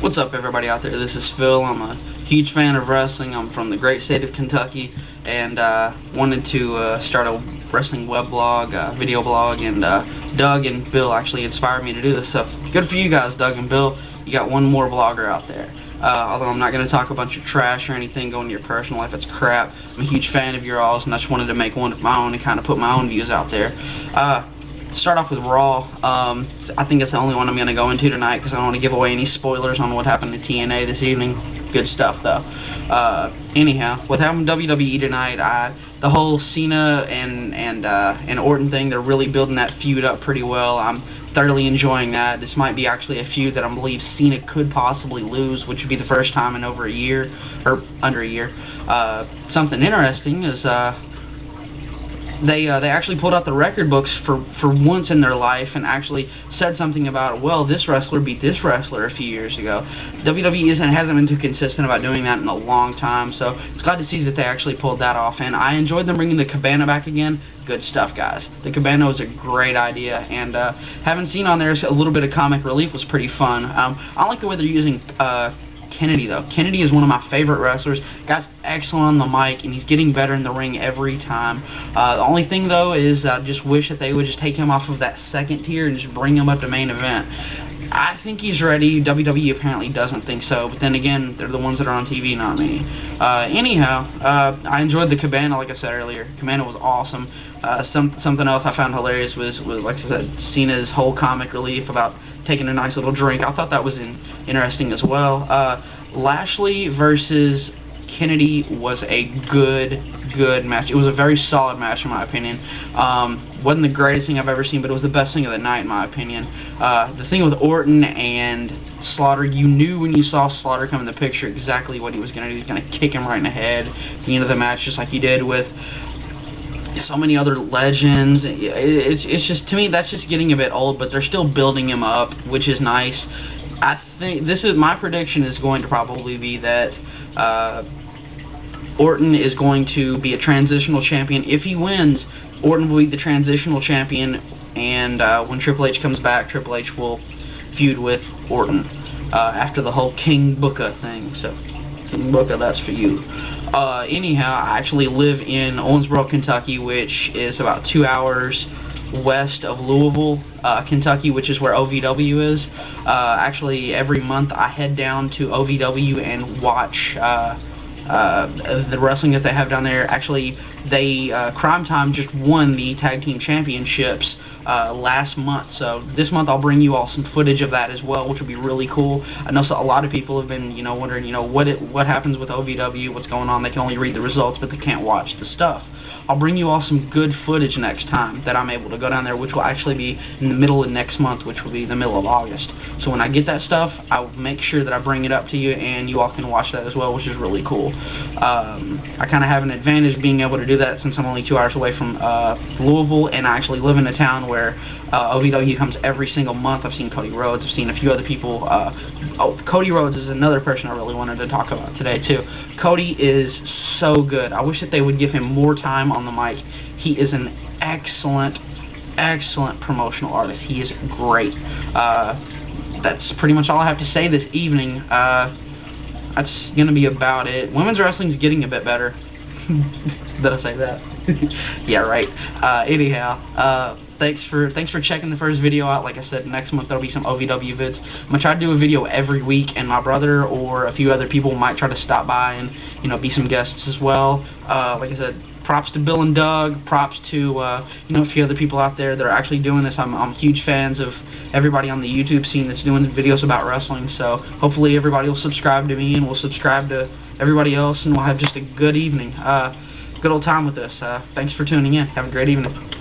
What's up, everybody out there? This is Phil. I'm a huge fan of wrestling. I'm from the great state of Kentucky, and wanted to start a wrestling web blog, video blog, and Doug and Bill actually inspired me to do this stuff. Good for you guys, Doug and Bill. You got one more blogger out there. Although I'm not going to talk a bunch of trash or anything going to your personal life, it's crap. I'm a huge fan of your alls, and I just wanted to make one of my own and kind of put my own views out there. Start off with Raw. I think that's the only one I'm going to go into tonight because I don't want to give away any spoilers on what happened to TNA this evening. Good stuff, though. Anyhow, what happened to WWE tonight, the whole Cena and Orton thing, they're really building that feud up pretty well. I'm thoroughly enjoying that. This might be actually a feud that I believe Cena could possibly lose, which would be the first time in over a year, or under a year. Something interesting is they actually pulled out the record books for once in their life and actually said something about, well, this wrestler beat this wrestler a few years ago. WWE hasn't been too consistent about doing that in a long time, so it's glad to see that they actually pulled that off. And I enjoyed them bringing the Cabana back again. Good stuff, guys. The Cabana was a great idea, and having Cena on there a little bit of comic relief was pretty fun. I like the way they're using Kennedy, though. Kennedy is one of my favorite wrestlers. Guy's excellent on the mic, and he's getting better in the ring every time. The only thing, though, is I just wish that they would just take him off of that second tier and just bring him up to main event. I think he's ready. WWE apparently doesn't think so, but then again, they're the ones that are on TV, not me. Anyhow, I enjoyed the Cabana, like I said earlier. Cabana was awesome. Something else I found hilarious was, like I said, Cena's whole comic relief about taking a nice little drink. I thought that was interesting as well. Lashley versus Kennedy was a good match. It was a very solid match in my opinion. Wasn't the greatest thing I've ever seen, but it was the best thing of the night in my opinion. The thing with Orton and Slaughter, you knew when you saw Slaughter come in the picture exactly what he was going to do. He was going to kick him right in the head at the end of the match, just like he did with so many other legends. It's just, to me, that's just getting a bit old, but they're still building him up, which is nice. I think my prediction is going to probably be that Orton is going to be a transitional champion. If he wins, Orton will be the transitional champion, and when Triple H comes back, Triple H will feud with Orton after the whole King Booker thing. So, King Booker, that's for you. Anyhow, I actually live in Owensboro, Kentucky, which is about 2 hours west of Louisville, Kentucky, which is where OVW is. Actually, every month I head down to OVW and watch the wrestling that they have down there. Actually, Crime Time just won the Tag Team Championships last month, so this month I'll bring you all some footage of that as well, which will be really cool. I know a lot of people have been, wondering, what happens with OVW, what's going on. They can only read the results, but they can't watch the stuff. I'll bring you all some good footage next time that I'm able to go down there, which will actually be in the middle of next month, which will be the middle of August. So when I get that stuff, I'll make sure that I bring it up to you, and you all can watch that as well, which is really cool. I kind of have an advantage being able to do that since I'm only 2 hours away from Louisville, and I actually live in a town where OVW comes every single month. I've seen Cody Rhodes. I've seen a few other people. Cody Rhodes is another person I really wanted to talk about today, too. Cody is so good. I wish that they would give him more time on the mic. He is an excellent promotional artist. He is great. That's pretty much all I have to say this evening. That's going to be about it. Women's wrestling is getting a bit better. Did I say that? Yeah, right. Anyhow, thanks for checking the first video out. Like I said, next month there'll be some OVW vids. I'm going to try to do a video every week, and my brother or a few other people might try to stop by and, be some guests as well. Like I said, props to Bill and Doug, props to, a few other people out there that are actually doing this. I'm huge fans of everybody on the YouTube scene that's doing videos about wrestling, so hopefully everybody will subscribe to me, and we'll subscribe to everybody else, and we'll have just a good evening. Good old time with this. Thanks for tuning in. Have a great evening.